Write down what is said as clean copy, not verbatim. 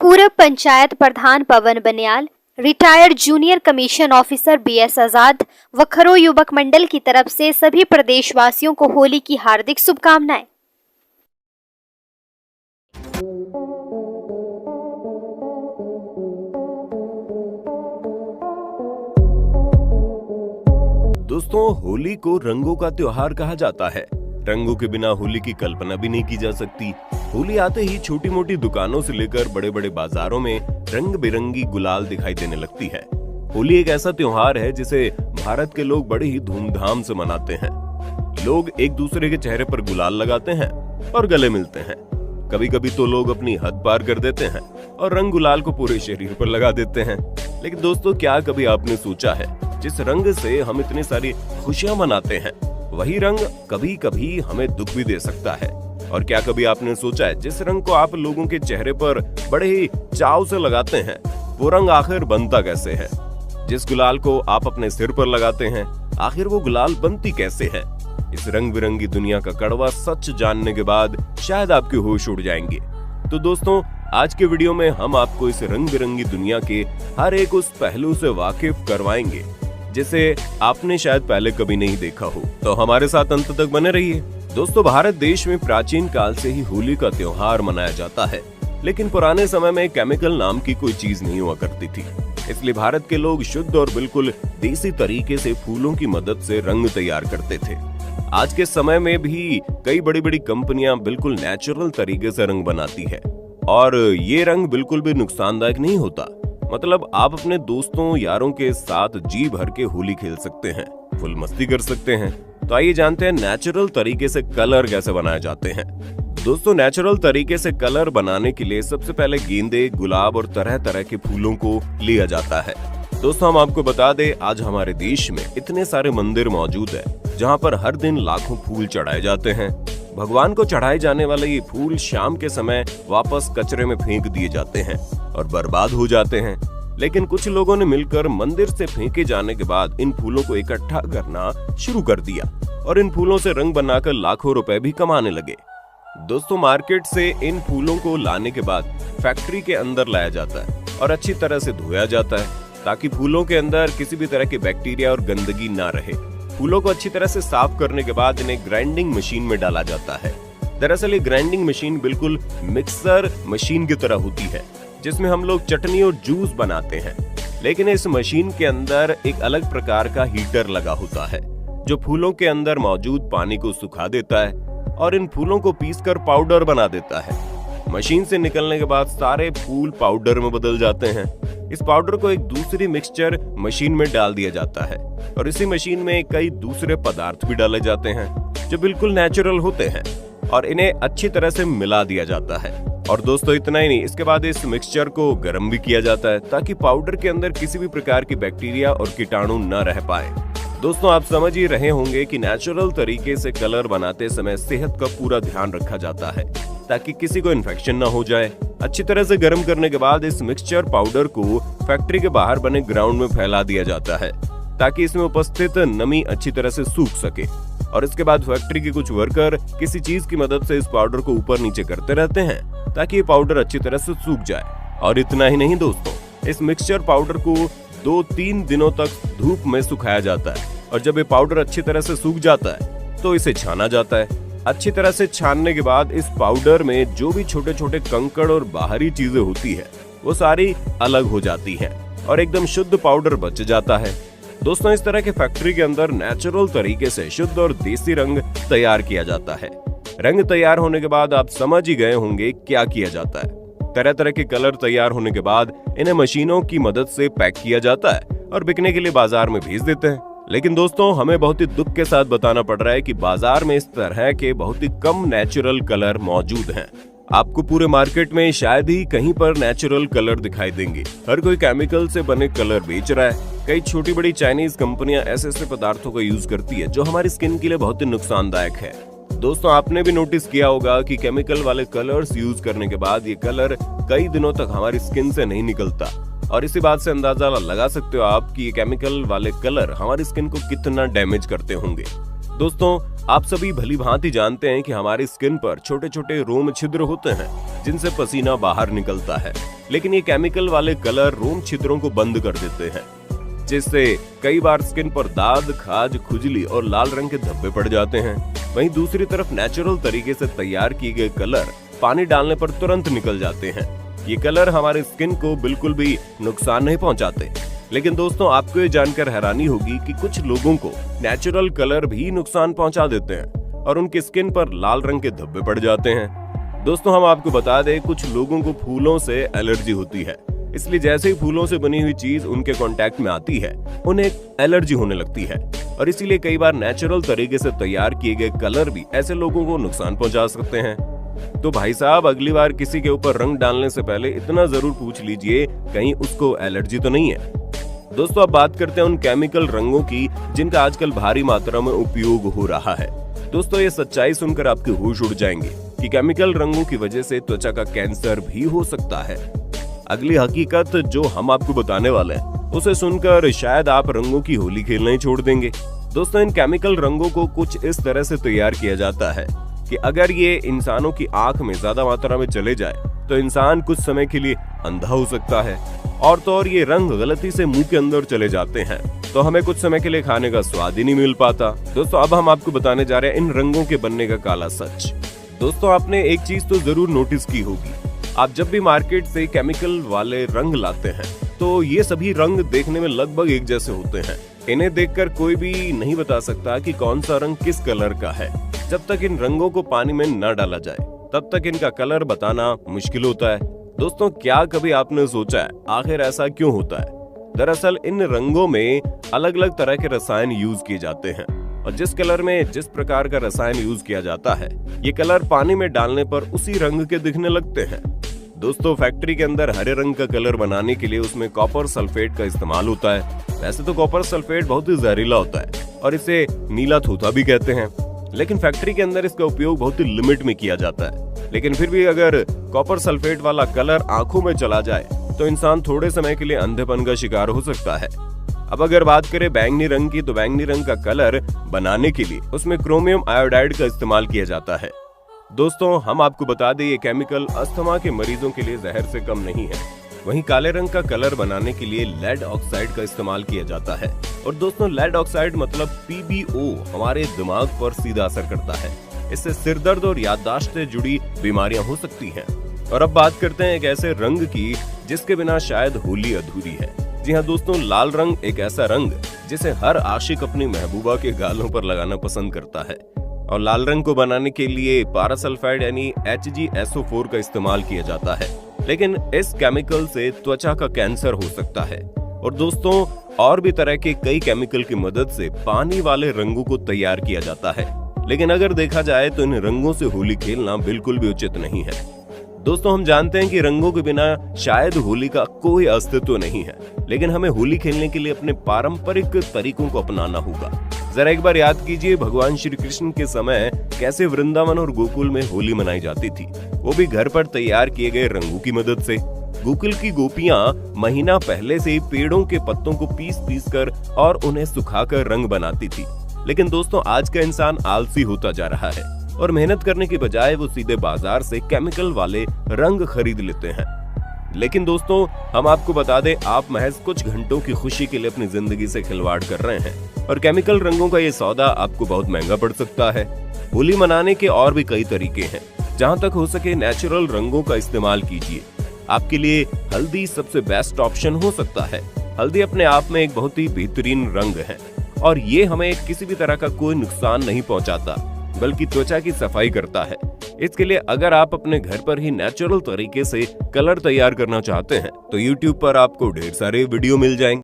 पूर्व पंचायत प्रधान Pawan Baniyal, retired junior commission officer BS Azad व खरो युवक मंडल की तरफ से सभी प्रदेशवासियों को होली की हार्दिक शुभकामनाएं। दोस्तों, होली को रंगों का त्योहार कहा जाता है। रंगों के बिना होली की कल्पना भी नहीं की जा सकती। होली आते ही छोटी मोटी दुकानों से लेकर बड़े बड़े बाजारों में रंग बिरंगी गुलाल दिखाई देने लगती है। होली एक ऐसा त्योहार है जिसे भारत के लोग बड़े ही धूमधाम से मनाते हैं। लोग एक दूसरे के चेहरे पर गुलाल लगाते हैं और गले मिलते हैं। कभी कभी तो लोग अपनी हद पार कर देते हैं और रंग गुलाल को पूरे शरीर पर लगा देते हैं। लेकिन दोस्तों, क्या कभी आपने सोचा है, जिस रंग से हम इतनी सारी खुशियां मनाते हैं, वही रंग कभी कभी हमें दुख भी दे सकता है। और क्या कभी आपने सोचा है, जिस रंग को आप लोगों के चेहरे पर बड़े ही चाव से लगाते हैं, वो रंग आखिर बनता कैसे है? जिस गुलाल को आप अपने सिर पर लगाते हैं, आखिर वो गुलाल बनती कैसे है? इस रंग बिरंगी दुनिया का कड़वा सच जानने के बाद शायद आपके होश उड़ जाएंगे। तो दोस्तों, आज के वीडियो में हम आपको इस रंग बिरंगी दुनिया के हर एक उस पहलू से वाकिफ करवाएंगे जिसे आपने शायद पहले कभी नहीं देखा हो। तो हमारे साथ अंत तक बने रहिए। दोस्तों, भारत देश में प्राचीन काल से ही होली का त्योहार मनाया जाता है, लेकिन पुराने समय में केमिकल नाम की कोई चीज नहीं हुआ करती थी। इसलिए भारत के लोग शुद्ध और बिल्कुल देसी तरीके से फूलों की मदद से रंग तैयार करते थे। आज के समय में भी कई बड़ी बड़ी कंपनियां बिल्कुल नेचुरल तरीके से रंग बनाती है और ये रंग बिल्कुल भी नुकसानदायक नहीं होता। मतलब आप अपने दोस्तों यारों के साथ जी भर के होली खेल सकते हैं, फुल मस्ती कर सकते हैं। तो आइए जानते हैं नेचुरल तरीके से कलर कैसे बनाए जाते हैं। दोस्तों, नेचुरल तरीके से कलर बनाने के लिए सबसे पहले गेंदे, गुलाब और तरह तरह के फूलों को लिया जाता है। दोस्तों, हम आपको बता दें, आज हमारे देश में इतने सारे मंदिर मौजूद है जहाँ पर हर दिन लाखों फूल चढ़ाए जाते हैं। भगवान को चढ़ाए जाने वाले ये फूल शाम के समय वापस कचरे में फेंक दिए जाते हैं और बर्बाद हो जाते हैं। लेकिन कुछ लोगों ने मिलकर मंदिर से फेंके जाने के बाद इन फूलों को इकट्ठा करना शुरू कर दिया और इन फूलों से रंग बनाकर लाखों रुपए भी कमाने लगे। दोस्तों, मार्केट से इन फूलों को लाने के बाद फैक्ट्री के अंदर लाया जाता है और अच्छी तरह से धोया जाता है ताकि फूलों के अंदर किसी भी तरह के बैक्टीरिया और गंदगी ना रहे। फूलों को अच्छी तरह से साफ करने के बाद इन्हें ग्राइंडिंग मशीन में डाला जाता है। दरअसल ये ग्राइंडिंग मशीन बिल्कुल मिक्सर मशीन की तरह होती है जिसमें हम लोग चटनी और जूस बनाते हैं। लेकिन इस मशीन के अंदर एक अलग प्रकार का हीटर लगा होता है जो फूलों के अंदर मौजूद पानी को सुखा देता है और इन फूलों को पीसकर पाउडर बना देता है। मशीन से निकलने के बाद सारे फूल पाउडर में बदल जाते हैं। इस पाउडर को एक दूसरी मिक्सचर मशीन में डाल दिया जाता है और इसी मशीन में कई दूसरे पदार्थ भी डाले जाते हैं जो बिल्कुल नेचुरल होते हैं और इन्हें अच्छी तरह से मिला दिया जाता है। और दोस्तों, इतना ही नहीं, इसके बाद इस मिक्सचर को गर्म भी किया जाता है ताकि पाउडर के अंदर किसी भी प्रकार की बैक्टीरिया और कीटाणु न रह पाए। दोस्तों, आप समझ ही रहे होंगे कि नेचुरल तरीके से कलर बनाते समय सेहत का पूरा ध्यान रखा जाता है ताकि किसी को इन्फेक्शन ना हो जाए। अच्छी तरह से गर्म करने के बाद इस मिक्सचर पाउडर को फैक्ट्री के बाहर बने ग्राउंड में फैला दिया जाता है ताकि इसमें उपस्थित नमी अच्छी तरह से सूख सके। और इसके बाद फैक्ट्री के कुछ वर्कर किसी चीज की मदद से इस पाउडर को ऊपर नीचे करते रहते हैं ताकि ये पाउडर अच्छी तरह से सूख जाए। और इतना ही नहीं दोस्तों, इस मिक्सचर पाउडर को 2-3 दिनों तक धूप में सुखाया जाता है और जब ये पाउडर अच्छी तरह से सूख जाता है तो इसे छाना जाता है। अच्छी तरह से छानने के बाद इस पाउडर में जो भी छोटे छोटे कंकड़ और बाहरी चीजें होती है वो सारी अलग हो जाती है और एकदम शुद्ध पाउडर बच जाता है। दोस्तों, इस तरह के फैक्ट्री के अंदर नेचुरल तरीके से शुद्ध और देसी रंग तैयार किया जाता है। रंग तैयार होने के बाद आप समझ ही गए होंगे क्या किया जाता है। तरह तरह के कलर तैयार होने के बाद इन्हें मशीनों की मदद से पैक किया जाता है और बिकने के लिए बाजार में भेज देते हैं। लेकिन दोस्तों, हमें बहुत ही दुख के साथ बताना पड़ रहा है कि बाजार में इस तरह के बहुत ही कम नेचुरल कलर मौजूद हैं। आपको पूरे मार्केट में शायद ही कहीं पर नेचुरल कलर दिखाई देंगे। हर कोई केमिकल से बने कलर बेच रहा है। कई छोटी बड़ी चाइनीज कंपनियां ऐसे पदार्थों का यूज करती है जो हमारी स्किन के लिए बहुत ही नुकसानदायक है। दोस्तों, आपने भी नोटिस किया होगा कि केमिकल वाले कलर्स यूज करने के बाद ये कलर कई दिनों तक हमारी स्किन से नहीं निकलता और इसी बात से अंदाजा लगा सकते हो आप कि ये केमिकल वाले कलर हमारी स्किन को कितना डैमेज करते होंगे। दोस्तों, आप सभी भली भांति जानते हैं कि हमारी स्किन पर छोटे छोटे रोम छिद्र होते हैं जिनसे पसीना बाहर निकलता है, लेकिन ये केमिकल वाले कलर रोम छिद्रों को बंद कर देते हैं, जिससे कई बार स्किन पर दाग, खाज, खुजली और लाल रंग के धब्बे पड़ जाते हैं। वहीं दूसरी तरफ नेचुरल तरीके से तैयार किए गए कलर पानी डालने पर तुरंत निकल जाते हैं। ये कलर हमारे स्किन को बिल्कुल भी नुकसान नहीं पहुंचाते। लेकिन दोस्तों, आपको ये जानकर हैरानी होगी कि कुछ लोगों को नेचुरल कलर भी नुकसान पहुंचा देते हैं और उनकी स्किन पर लाल रंग के धब्बे पड़ जाते हैं। दोस्तों, हम आपको बता दें, कुछ लोगों को फूलों से एलर्जी होती है, इसलिए जैसे ही फूलों से बनी हुई चीज उनके कांटेक्ट में आती है, उन्हें एलर्जी होने लगती है और इसीलिए कई बार नेचुरल तरीके से तैयार किए गए कलर भी ऐसे लोगों को नुकसान पहुंचा सकते हैं। तो भाई साहब, अगली बार किसी के ऊपर रंग डालने से पहले इतना जरूर पूछ लीजिए कहीं उसको एलर्जी तो नहीं है। दोस्तों, अब बात करते हैं उन केमिकल रंगों की जिनका आजकल भारी मात्रा में उपयोग हो रहा है। दोस्तों, ये सच्चाई सुनकर आपके होश उड़ जाएंगे कि केमिकल रंगों की वजह से त्वचा का कैंसर भी हो सकता है। अगली हकीकत जो हम आपको बताने वाले हैं, उसे सुनकर शायद आप रंगों की होली खेलना ही छोड़ देंगे। दोस्तों, इन केमिकल रंगों को कुछ इस तरह से तैयार किया जाता है कि अगर ये इंसानों की आंख में ज्यादा मात्रा में चले जाए तो इंसान कुछ समय के लिए अंधा हो सकता है, और तो और ये रंग गलती से मुंह के अंदर चले जाते हैं तो हमें कुछ समय के लिए खाने का स्वाद ही नहीं मिल पाता। दोस्तों, अब हम आपको बताने जा रहे हैं इन रंगों के बनने का काला सच। दोस्तों, आपने एक चीज तो जरूर नोटिस की होगी, आप जब भी मार्केट से केमिकल वाले रंग लाते हैं तो ये सभी रंग देखने में लगभग एक जैसे होते हैं। इन्हें देखकर कोई भी नहीं बता सकता कि कौन सा रंग किस कलर का है। जब तक इन रंगों को पानी में न डाला जाए तब तक इनका कलर बताना मुश्किल होता है। दोस्तों, क्या कभी आपने सोचा है आखिर ऐसा क्यों होता है? दरअसल इन रंगों में अलग अलग तरह के रसायन यूज किए जाते हैं और जिस कलर में जिस प्रकार का रसायन यूज किया जाता है, ये कलर पानी में डालने पर उसी रंग के दिखने लगते हैं। दोस्तों, फैक्ट्री के अंदर हरे रंग का कलर बनाने के लिए उसमें कॉपर सल्फेट का इस्तेमाल होता है। वैसे तो कॉपर सल्फेट बहुत ही जहरीला होता है और इसे नीला थूथा भी कहते हैं, लेकिन फैक्ट्री के अंदर इसका उपयोग बहुत ही लिमिट में किया जाता है। लेकिन फिर भी अगर कॉपर सल्फेट वाला कलर आंखों में चला जाए तो इंसान थोड़े समय के लिए अंधेपन का शिकार हो सकता है। अब अगर बात करें बैंगनी रंग की, तो बैंगनी रंग का कलर बनाने के लिए उसमें क्रोमियम आयोडाइड का इस्तेमाल किया जाता है। दोस्तों, हम आपको बता दें, ये केमिकल अस्थमा के मरीजों के लिए जहर से कम नहीं है। वहीं काले रंग का कलर बनाने के लिए लेड ऑक्साइड का इस्तेमाल किया जाता है। और दोस्तों, लेड ऑक्साइड मतलब PbO हमारे दिमाग पर सीधा असर करता है। इससे सिरदर्द और याददाश्त से जुड़ी बीमारियां हो सकती हैं। और अब बात करते हैं एक ऐसे रंग की जिसके बिना शायद होली अधूरी है। जी हाँ दोस्तों, लाल रंग एक ऐसा रंग जिसे हर आशिक अपनी महबूबा के गालों पर लगाना पसंद करता है। और लाल रंग को बनाने के लिए पारासल्फाइड यानी HgSO4 का इस्तेमाल किया जाता है, लेकिन इस केमिकल से त्वचा का कैंसर हो सकता है। और दोस्तों, और भी तरह के कई केमिकल की मदद से पानी वाले रंगों को तैयार किया जाता है, लेकिन अगर देखा जाए तो इन रंगों से होली खेलना बिल्कुल भी उचित नहीं है। दोस्तों, हम जानते हैं कि रंगों के बिना शायद होली का कोई अस्तित्व नहीं है, लेकिन हमें होली खेलने के लिए अपने पारंपरिक तरीकों को अपनाना होगा। जरा एक बार याद कीजिए, भगवान श्री कृष्ण के समय कैसे वृंदावन और गोकुल में होली मनाई जाती थी, वो भी घर पर तैयार किए गए रंगों की मदद से। गोकुल की गोपियां महीना पहले से ही पेड़ों के पत्तों को पीस कर और उन्हें सुखाकर रंग बनाती थी। लेकिन दोस्तों, आज का इंसान आलसी होता जा रहा है और मेहनत करने के बजाय वो सीधे बाजार से केमिकल वाले रंग खरीद लेते हैं। लेकिन दोस्तों, हम आपको बता दें, आप महज कुछ घंटों की खुशी के लिए अपनी जिंदगी से खिलवाड़ कर रहे हैं और केमिकल रंगों का ये सौदा आपको बहुत महंगा पड़ सकता है। होली मनाने के और भी कई तरीके हैं। जहां तक हो सके नेचुरल रंगों का इस्तेमाल कीजिए। आपके लिए हल्दी सबसे बेस्ट ऑप्शन हो सकता है। हल्दी अपने आप में एक बहुत ही बेहतरीन रंग है और ये हमें किसी भी तरह का कोई नुकसान नहीं पहुंचाता, बल्कि त्वचा की सफाई करता है। इसके लिए अगर आप अपने घर पर ही नेचुरल तरीके से कलर तैयार करना चाहते हैं तो YouTube पर आपको ढेर सारे वीडियो मिल जाएंगे।